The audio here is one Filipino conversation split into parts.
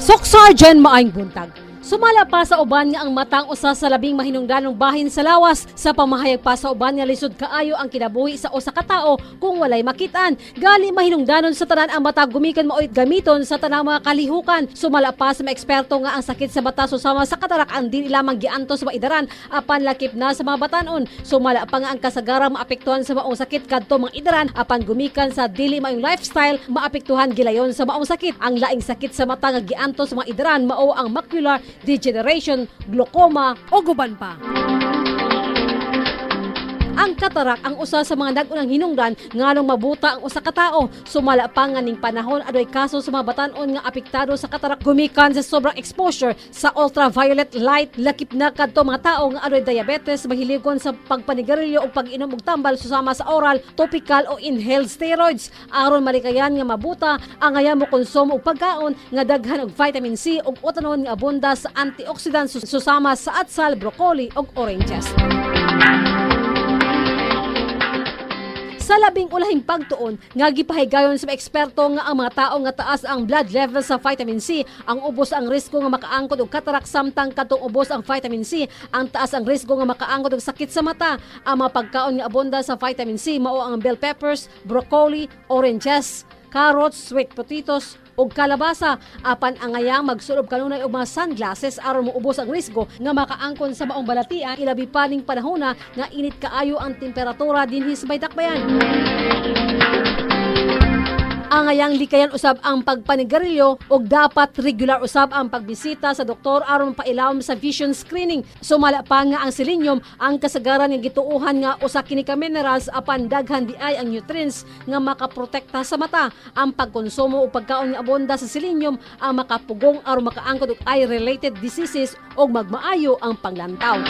Soksarjan maayong buntag. Sumala pa sa uban nga ang matang usa sa labing mahinungdanong bahin sa lawas. Sa pamahayag pa sa uban nga lisod kaayo ang kinabuhi sa usa ka tawo kung walay makitaan. Gali mahinungdanon sa tanan ang mata gumikan mao'y gamiton sa tanang mga kalihukan. Sumala pa sa mga eksperto nga ang sakit sa mata susama sa katarak ang dili lamang giantos sa maidaran apan lakip na sa mga batanon. Sumala pa nga ang kasagaran maapektuhan sa maong sakit kadto mga idaran apan gumikan sa dili maayong lifestyle maapektuhan gilayon sa maong sakit. Ang laing sakit sa mata nga giantos sa mga idaran mao ang macular degeneration, glaucoma o guban pa. Ang katarak ang usa sa mga nag-unang hinungdan nganong mabuta ang usa ka tawo. Sumala pa nga ning panahon adoy kaso sa mga batan-on nga apektado sa katarak gumikan sa sobrang exposure sa ultraviolet light. Lakip na kadto mga tawo nga adoy diabetes, mahiligon sa pagpanigarilyo o pag-inom og tambal susama sa oral, topical o inhaled steroids. Aron malikayan nga mabuta ang aya mo konsumo og pagkaon nga daghan og vitamin C ug utanon nga abunda sa antioxidants susama sa atsal, broccoli ug oranges. Sa labing ulahing pagtuon nga gipahigayon sa mga eksperto nga ang mga tao nga taas ang blood level sa vitamin C ang ubos ang risko nga makaangkod og katarak samtang katong ubos ang vitamin C ang taas ang risko nga makaangkod og sakit sa mata. Ang mga pagkaon nga abunda sa vitamin C mao ang bell peppers, broccoli, oranges, carrots, sweet potatoes ug kalabasa. Apan angayang magsulob kanunay og mga sunglasses aron moubos ang risgo nga makaangkon sa maong balatian ilabi pa ning panahona nga init kaayo ang temperatura dinhi sa Baydakbayan. Angayang likayan usab ang pagpanigarilyo ug dapat regular usab ang pagbisita sa doktor aron pailawom sa vision screening. Sumala pa nga ang selenium ang kasagaran nga gituohan nga usa kini ka minerals apan daghan di ay ang nutrients nga makaprotekta sa mata. Ang pagkonsumo og pagkaon nga abunda sa selenium ang makapugong aron makaangkod og eye related diseases ug magmaayo ang panglantaw.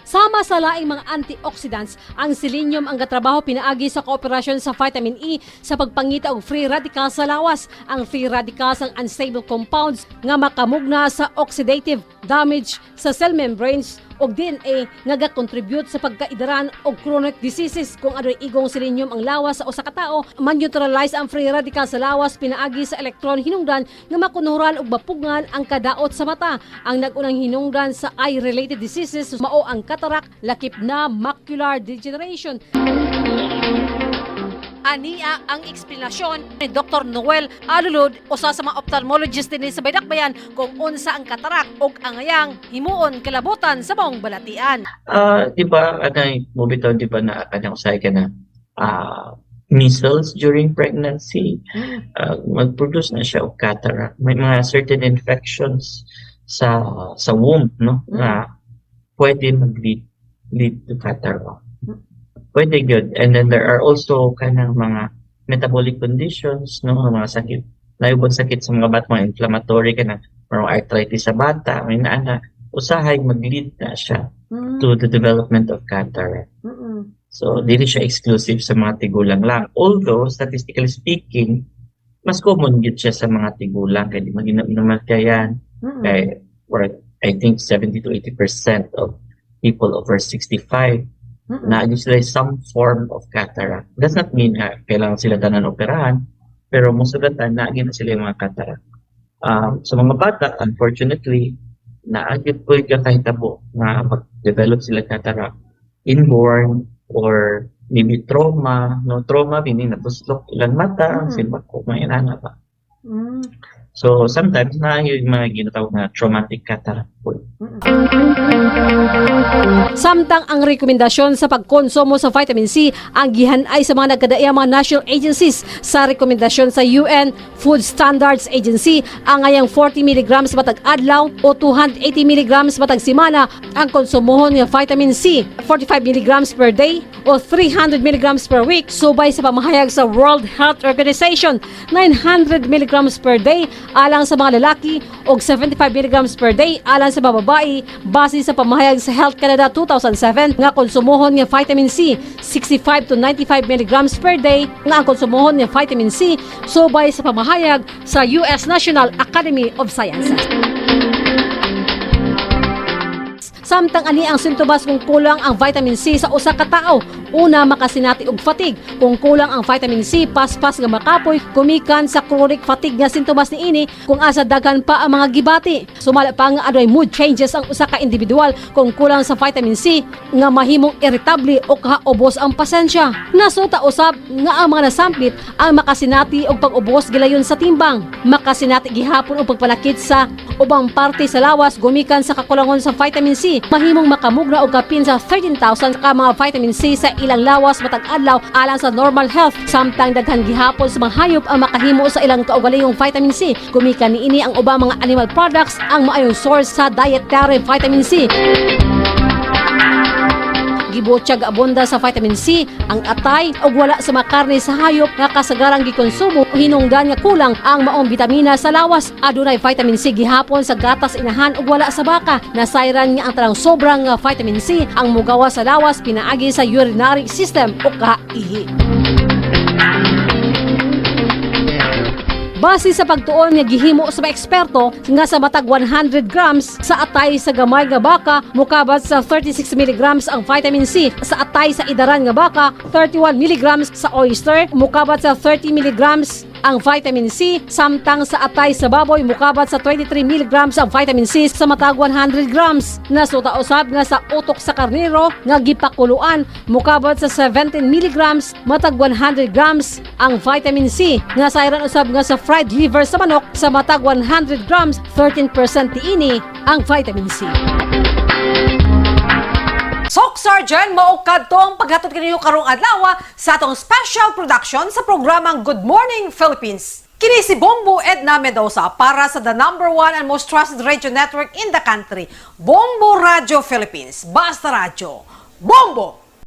Sama sa laing mga antioxidants, ang selenium ang gatrabaho pinaagi sa kooperasyon sa vitamin E sa pagpangita og free radicals sa lawas. Ang free radicals ang unstable compounds nga makamugna sa oxidative damage sa cell membranes og DNA nga ga-contribute sa pagkaidaran og chronic diseases. Kung adunay igong selenium ang lawas sa usa ka tawo, man-neutralize ang free radicals sa lawas pinaagi sa electron hinungdan nga makunuran og mapugngan ang kadaot sa mata. Ang nag-unang hinungdan sa eye-related diseases mao ang katarak, lakip na macular degeneration. Ania ang eksplanasyon ni Dr. Noel Alulod, usa sa mga ophthalmologist din sa Baydakbayan kung unsa ang katarak ug angayang himuon kalabutan sa maong balatian. Di ba, bumitaw di ba na kanyang usay ka na measles during pregnancy, mag-produce na siya og cataract. May mga certain infections sa womb, no, na pwede mag-lead to cataract. Pwede good. And then there are also kanang mga metabolic conditions, no, mga sakit, layubang sakit sa mga bata, mga inflammatory kanang mga arthritis sa bata, may naana, usahay mag-lead na siya to the development of cataract. So, dili siya exclusive sa mga tigulang lang. Although, statistically speaking, mas common yun siya sa mga tigulang. Kaya di mag-inom kaya yan. Kaya, I think 70 to 80% of people over 65 na sila some form of cataract. Does not mean kailangan sila tanan operahan, pero most of the time naagin na sila yung mga cataract. Sa mga bata, unfortunately, naagin po yung kahitabo na mag-develop sila cataract inborn or maybe trauma, no, trauma, hindi natuslok ilang mata, sila ko, may inana pa. So, sometimes na yung mga ginatawag na traumatic cataract po. Samtang ang rekomendasyon sa pagkonsumo sa vitamin C ang gihanay sa mga nagkadaiyang mga national agencies. Sa rekomendasyon sa UN Food Standards Agency, ang ngayang 40 mg matag adlaw o 280 mg matag semana ang konsumohon ng vitamin C, 45 mg per day o 300 mg per week. Subay sa pamahayag sa World Health Organization, 900 mg per day alang sa mga lalaki o 75 mg per day alang sa mga babae base sa pamahayag sa Health Canada 2007 nga konsumohon nga vitamin C 65 to 95 mg per day nga ang konsumohon nga vitamin C subay sa pamahayag sa US National Academy of Sciences. Samtang ani ang sintomas kung kulang ang vitamin C sa usa ka tawo Una, makasinati og fatigue. Kung kulang ang vitamin C, paspas nga makapoy, kumikan sa chronic fatigue nga sintomas niini kung asa daghan pa ang mga gibati. Sumala pa nga adunay mood changes ang usa ka individual kung kulang sa vitamin C nga mahimong irritable o kahaubos ang pasensya. Nasuta usab nga ang mga nasamplit ang makasinati og pag-ubos gilayon sa timbang. Makasinati gihapon og pagpanakit sa ubang parte sa lawas gumikan sa kakulangon sa vitamin C. Mahimong makamugna og kapin sa 13,000 ka mga vitamin C sa ilang lawas matag adlaw alang sa normal health. Samtang daghan gihapon sa mga hayop ang makahimo sa ilang kaugalingong vitamin C. Gumikan niini ang ubang mga animal products ang maayong source sa dietary vitamin C. Gibutyag abunda sa vitamin C ang atay ug wala sa mga karne sa hayop nga kasagarang gikonsumo hinungdan nga kulang ang maong bitamina sa lawas. Adunay vitamin C gihapon sa gatas inahan ug wala sa baka. Nasayran nga ang tanang sobrang vitamin C ang mugawa sa lawas pinaagi sa urinary system o kaihi. Base sa pagtuon nga gihimo sa mga eksperto nga sa matag 100 grams sa atay sa gamay nga baka mukabat sa 36 mg ang vitamin C, sa atay sa idaran nga baka 31 mg, sa oyster mukabat sa 30 mg ang vitamin C, samtang sa atay sa baboy mukabat sa 23 mg ang vitamin C sa matag 100 grams. Nasuta usab nga sa utok sa karnero nga gipakuluan mukabat sa 17 mg matag 100 grams ang vitamin C. Nga sayran usab nga sa fried liver sa manok sa matag 100 grams 13% tiini ang vitamin C. Sok Sergeant, maukad to ang paghatod kaniyo karong adlaw sa atong special production sa programang Good Morning Philippines. Kini si Bombo Edna Mendoza para sa the #1 and most trusted radio network in the country, Bombo Radio Philippines. Basta Radio, Bombo!